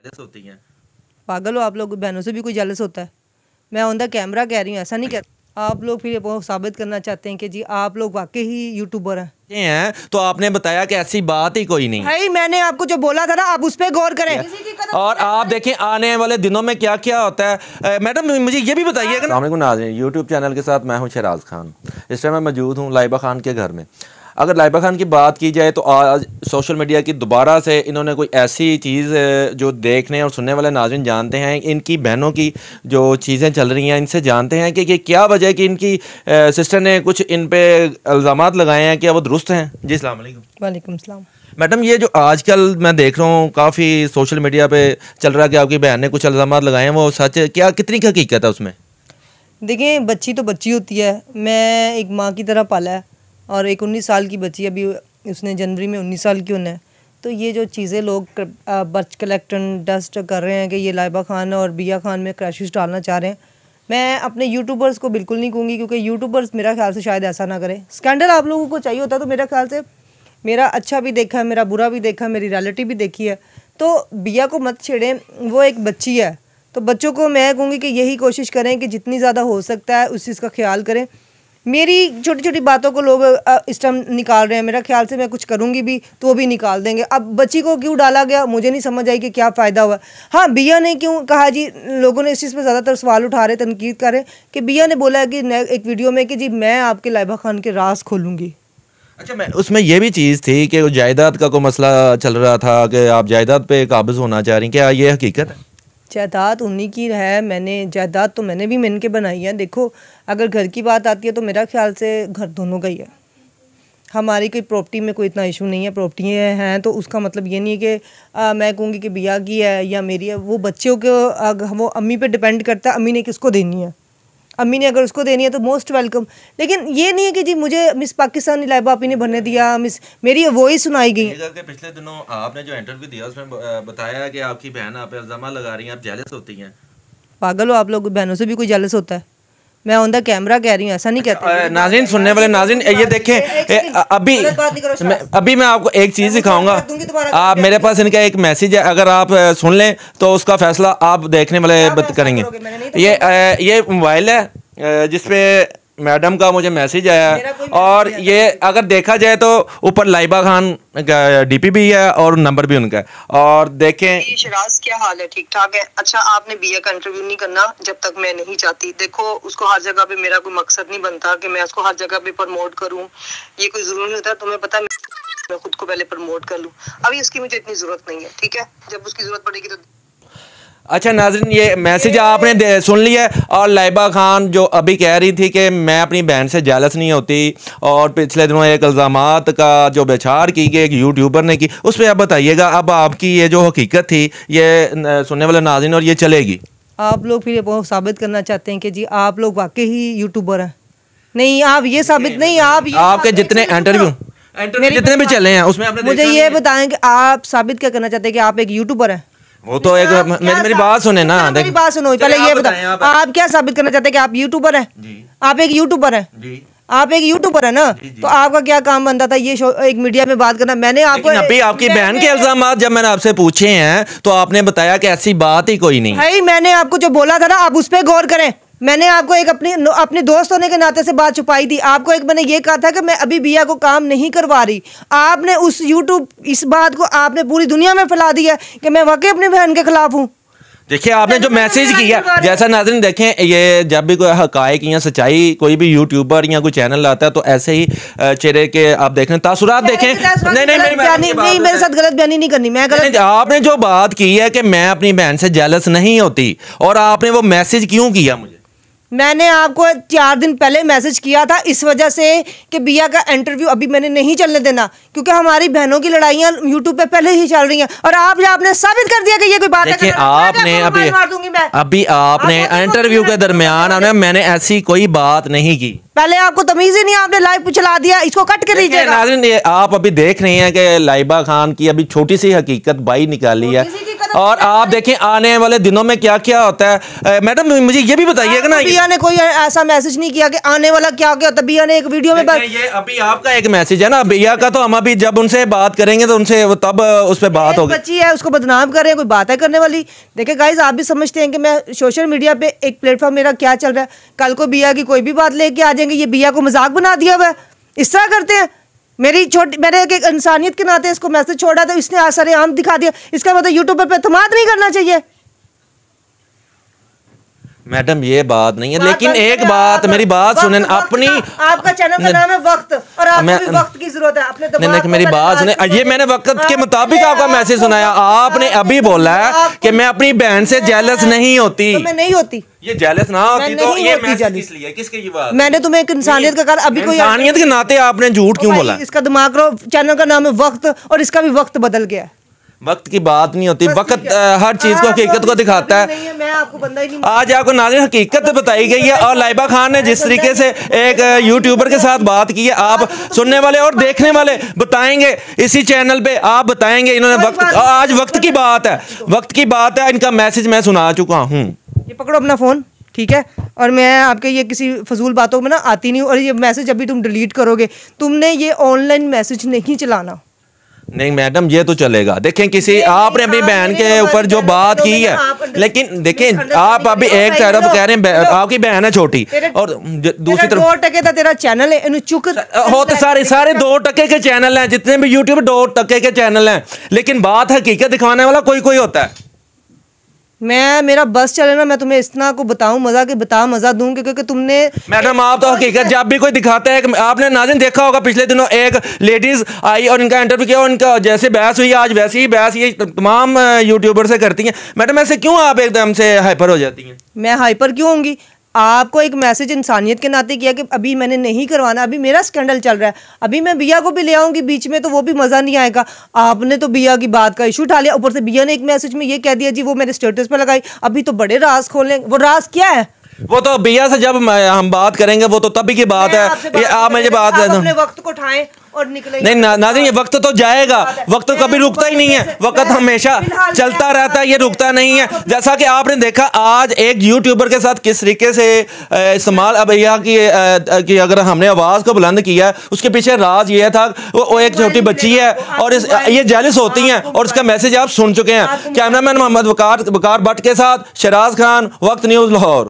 Jealous होती हैं। पागल हो आप लोग, बहनों से भी कोई जेलस होता है? मैं ऑन द कैमरा कह रही हूँ, ऐसा नहीं कर। आप लोग फिर वो साबित करना चाहते हैं कि जी आप लोग वाकई ही यूट्यूबर हैं। ये हैं तो आपने बताया कि ऐसी बात ही कोई नहीं। भाई मैंने आपको जो बोला था ना, आप उस पर गौर करें। और आप देखें आने वाले दिनों में क्या क्या होता है। मैडम मुझे ये भी बताइएगा। अस्सलाम वालेकुम नाज़रीन, यूट्यूब चैनल के साथ मैं हूं शहराज खान। इस टाइम मैं मौजूद हूं लाइबा खान के घर में। अगर लाइबा खान की बात की जाए तो आज सोशल मीडिया की दोबारा से इन्होंने कोई ऐसी चीज़ जो देखने और सुनने वाले नाज़रीन जानते हैं, इनकी बहनों की जो चीज़ें चल रही हैं इनसे जानते हैं कि क्या वजह है कि इनकी सिस्टर ने कुछ इन पे इल्ज़ामात लगाए हैं, क्या वो दुरुस्त हैं? जी अस्सलाम वालेकुम। वालेकुम सलाम। मैडम ये जो आजकल मैं देख रहा हूँ काफ़ी सोशल मीडिया पे चल रहा है कि आपकी बहन ने कुछ इल्ज़ामात लगाए हैं, वो सच है क्या? कितनी हकीकत है उसमें? देखिए बच्ची तो बच्ची होती है, मैं एक माँ की तरह पाला है और एक 19 साल की बच्ची, अभी उसने जनवरी में 19 साल की होना है। तो ये जो चीज़ें लोग बर्च कलेक्टन डस्ट कर रहे हैं कि ये लाइबा खान और बिया खान में क्रैशेस डालना चाह रहे हैं, मैं अपने यूट्यूबर्स को बिल्कुल नहीं कहूँगी, क्योंकि यूट्यूबर्स मेरा ख्याल से शायद ऐसा ना करें। स्कैंडल आप लोगों को चाहिए होता तो मेरा ख्याल से मेरा अच्छा भी देखा है, मेरा बुरा भी देखा है, मेरी रियलिटी भी देखी है। तो बिया को मत छेड़ें, वो एक बच्ची है। तो बच्चों को मैं कहूँगी कि यही कोशिश करें कि जितनी ज़्यादा हो सकता है उस चीज़ का ख्याल करें। मेरी छोटी छोटी बातों को लोग इस टाइम निकाल रहे हैं, मेरा ख्याल से मैं कुछ करूँगी भी तो वो भी निकाल देंगे। अब बच्ची को क्यों डाला गया मुझे नहीं समझ आई कि क्या फ़ायदा हुआ। हाँ, बिया ने क्यों कहा जी, लोगों ने इस चीज़ पर ज़्यादातर सवाल उठा रहे, तनकीद कर रहे कि बिया ने बोला है कि एक वीडियो में कि जी मैं आपके लाइबा खान के राज खोलूँगी। अच्छा, मैं उसमें ये भी चीज़ थी कि वो जायदाद का कोई मसला चल रहा था कि आप जायदाद पे काबिज़ होना चाह रही हैं, क्या ये हकीकत है? जायदाद उन्हीं की है, मैंने जायदाद तो मैंने भी मिल के बनाई है। देखो अगर घर की बात आती है तो मेरा ख्याल से घर दोनों का ही है। हमारी कोई प्रॉपर्टी में कोई इतना इशू नहीं है। प्रॉपर्टी हैं तो उसका मतलब ये नहीं है कि मैं कहूँगी कि बिया की है या मेरी है। वो बच्चों को वो अम्मी पे डिपेंड करता है, अम्मी ने किसको देनी है। अम्मी ने अगर उसको देनी है तो मोस्ट वेलकम। लेकिन ये नहीं है कि जी मुझे मिस पाकिस्तान लाइबा आपी ने बनने दिया, मिस मेरी वॉइस सुनाई गई। पिछले दिनों आपने जो इंटरव्यू दिया उसमें बताया कि आपकी बहन आप पे इल्ज़ाम लगा रही हैं, आप जेलस होती हैं। पागल हो आप लोग, बहनों से भी कोई जेलस होता है? मैं ऑन द कैमरा कह रही हूँ, ऐसा नहीं कहते। नाज़रीन, सुनने वाले नाज़रीन ये देखें, अभी मैं आपको एक चीज़ दिखाऊंगा। आप मेरे पास इनका एक मैसेज है, अगर आप सुन लें तो उसका फैसला आप देखने वाले करेंगे। ये मोबाइल है जिसपे मैडम का मुझे मैसेज आया और ये अगर देखा जाए तो ऊपर लाइबा खान का डीपी भी है और नंबर भी उनका है। और देखें शराज, क्या हाल है? ठीक ठाक है। अच्छा, आपने बिया का इंटरव्यू नहीं करना जब तक मैं नहीं चाहती। देखो उसको हर जगह पे, मेरा कोई मकसद नहीं बनता कि मैं उसको हर जगह पे प्रमोट करूं, ये कोई जरूरी नहीं होता। तुम्हें पता मैं खुद को पहले प्रमोट कर लूं, अभी उसकी मुझे इतनी जरूरत नहीं है। ठीक है, जब उसकी जरूरत पड़ेगी तो। अच्छा नाज़रीन, ये मैसेज आपने सुन लिया है। और लाइबा खान जो अभी कह रही थी कि मैं अपनी बहन से जेलस नहीं होती, और पिछले दिनों एक इल्ज़ामात का जो बेचार की गई एक यूट्यूबर ने की, उस पर आप बताइएगा। अब आपकी ये जो हकीकत थी ये सुनने वाले नाज़रीन और ये चलेगी। आप लोग फिर वो साबित करना चाहते हैं कि जी आप लोग वाकई ही यूट्यूबर हैं? नहीं, आप ये साबित नहीं, आपके जितने इंटरव्यू जितने भी चले हैं उसमें आपने मुझे ये बताएं कि आप साबित क्या करना चाहते हैं कि आप एक यूट्यूबर हैं? वो तो एक मेरी बात सुने ना, मेरी बात सुनो पहले, ये बताएं आप क्या साबित करना चाहते हैं कि आप यूट्यूबर हैं? आप एक यूट्यूबर हैं? आप एक यूट्यूबर है ना? तो आपका क्या काम बनता था ये एक मीडिया में बात करना? मैंने आपको अभी आपकी बहन के इल्जामात जब मैंने आपसे पूछे हैं तो आपने बताया कि ऐसी बात ही कोई नहीं। भाई मैंने आपको जो बोला था ना, आप उस पर गौर करें। मैंने आपको एक अपने दोस्त होने के नाते से बात छुपाई थी। आपको एक मैंने ये कहा था कि मैं अभी बिया को काम नहीं करवा रही। आपने उस यूट्यूब इस बात को आपने पूरी दुनिया में फैला दिया कि मैं वाकई अपनी बहन के खिलाफ हूँ। देखिए आपने जो मैसेज किया, जैसा नाज़रीन देखें, ये जब भी कोई हकायक या सच्चाई कोई भी यूट्यूबर या कोई चैनल आता है तो ऐसे ही चेहरे के आप देखें, तासुरात देखें। नहीं, मेरे साथ गलत बयानी नहीं करनी। मैं गलत, आपने जो बात की है कि मैं अपनी बहन से जेलस नहीं होती, और आपने वो मैसेज क्यों किया मुझे? मैंने आपको 4 दिन पहले मैसेज किया था इस वजह से कि बिया का इंटरव्यू अभी मैंने नहीं चलने देना, क्योंकि हमारी बहनों की लड़ाइयाँ यूट्यूब पे पहले ही चल रही हैं। और आपने साबित कर दिया कि ये कोई बात है। आपने अभी करूंगी मैं। अभी आपने इंटरव्यू के दरमियान मैंने ऐसी कोई बात नहीं की। पहले आपको तमीज ही नहीं, आपने लाइव चला दिया, इसको कट कर दीजिएगा। नाज़रीन आप अभी देख रहे हैं कि लाइबा खान की अभी छोटी सी हकीकत बाई निकाली है, और आप देखें आने वाले दिनों में क्या क्या होता है। मैडम मुझे ये भी बताइएगा ना, बिया ने कोई ऐसा मैसेज नहीं किया कि आने वाला क्या क्या होता है। बिया ने एक वीडियो में ये अभी आपका एक मैसेज है ना बिया का, तो हम अभी जब उनसे बात करेंगे तो उनसे तब उस पर बात होगी। बच्ची है उसको बदनाम कर रहे हैं, कोई बात है करने वाली। देखिए गाइस आप भी समझते हैं कि मैं सोशल मीडिया पे एक प्लेटफॉर्म मेरा क्या चल रहा है, कल को बिया की कोई भी बात लेके आ जाएंगे, ये बिया को मजाक बना दिया हुआ है, इस तरह करते हैं। मैंने एक इंसानियत के नाते इसको मैसेज छोड़ा था, इसने आसर आम दिखा दिया, इसका मतलब यूट्यूबर पे एतमाद नहीं करना चाहिए। मैडम ये बात नहीं है, लेकिन एक बात मेरी बात सुने अपनी, आपका चैनल का नाम है वक्त, और आपको भी वक्त की जरूरत है अपने दिमाग को। मेरी बात सुने, ये मैंने वक्त के मुताबिक आपका मैसेज सुनाया। आपने अभी बोला है कि मैं अपनी बहन से जेलस नहीं होती, मैं नहीं होती। ये जेलस ना होती तो ये मैसेज किस लिए, किसके ये बात? मैंने तुम्हें एक इंसानियत का कहा, अभी कोई इंसानियत के नाते आपने झूठ क्यों बोला? इसका दिमाग रो, चैनल का नाम है वक्त और इसका भी वक्त बदल गया है। वक्त की बात नहीं होती, वक्त हर चीज को हकीकत को दिखाता है। मैं आपको बंदा ही नहीं। आज आपको नाज़रीन हकीकत बताई गई है, और लाइबा खान ने जिस तरीके से एक यूट्यूबर के साथ बात की है, आप सुनने वाले और देखने वाले बताएंगे इसी चैनल पे, आप बताएंगे इन्होंने वक्त, आज वक्त की बात है, वक्त की बात है, इनका मैसेज मैं सुना चुका हूँ। ये पकड़ो अपना फोन, ठीक है, और मैं आपके ये किसी फजूल बातों में ना आती नहीं हूँ, और ये मैसेज अभी तुम डिलीट करोगे, तुमने ये ऑनलाइन मैसेज नहीं चलाना। नहीं मैडम ये तो चलेगा। देखें किसी आपने अपनी बहन के ऊपर जो बात की है, लेकिन देखें आप अभी एक तरफ कह रहे हैं आपकी बहन है छोटी, और दूसरी तरफ 2% का तेरा चैनल है, इन्हें चुक होते सारे 2% के चैनल हैं, जितने भी यूट्यूब 2% के चैनल हैं, लेकिन बात हकीकत दिखाने वाला कोई कोई होता है। मेरा बस चले ना, मैं तुम्हें इतना को बताऊं, मजा दूं, क्योंकि तुमने मैडम आप तो हकीकत जब भी कोई दिखाता है, आपने नाज़रीन देखा होगा पिछले दिनों एक लेडीज आई और इनका इंटरव्यू किया, उनका जैसे बहस हुई आज वैसी ही बहस ये तमाम यूट्यूबर से करती हैं। मैडम ऐसे क्यों आप एकदम से हाइपर हो जाती हैं? मैं हाइपर क्यों होंगी? आपको एक मैसेज इंसानियत के नाते किया कि अभी मैंने नहीं करवाना, अभी मेरा स्कैंडल चल रहा है, अभी मैं बिया को भी ले आऊंगी बीच में तो वो भी मज़ा नहीं आएगा। आपने तो बिया की बात का इशू उठा लिया, ऊपर से बिया ने एक मैसेज में ये कह दिया जी वो मेरे स्टेटस पे लगाई, अभी तो बड़े राज खोलें। वो राज क्या है? वो तो बिया से जब हम बात करेंगे वो तो तभी की बात है। ये आप मुझे बात अपने वक्त को उठाएं और निकलें। नहीं नाज़रीन ये वक्त तो जाएगा, वक्त तो कभी रुकता ही नहीं है, वक्त हमेशा चलता रहता है, ये रुकता नहीं है। जैसा कि आपने देखा आज एक यूट्यूबर के साथ किस तरीके से इस्तेमाल अब यह कि अगर हमने आवाज़ को बुलंद किया उसके पीछे राज ये था, वो एक छोटी बच्ची है और ये जेलस होती हैं, और उसका मैसेज आप सुन चुके हैं। कैमरामैन मोहम्मद वकार भट्ट के साथ शराज खान, वक्त न्यूज़ लाहौर।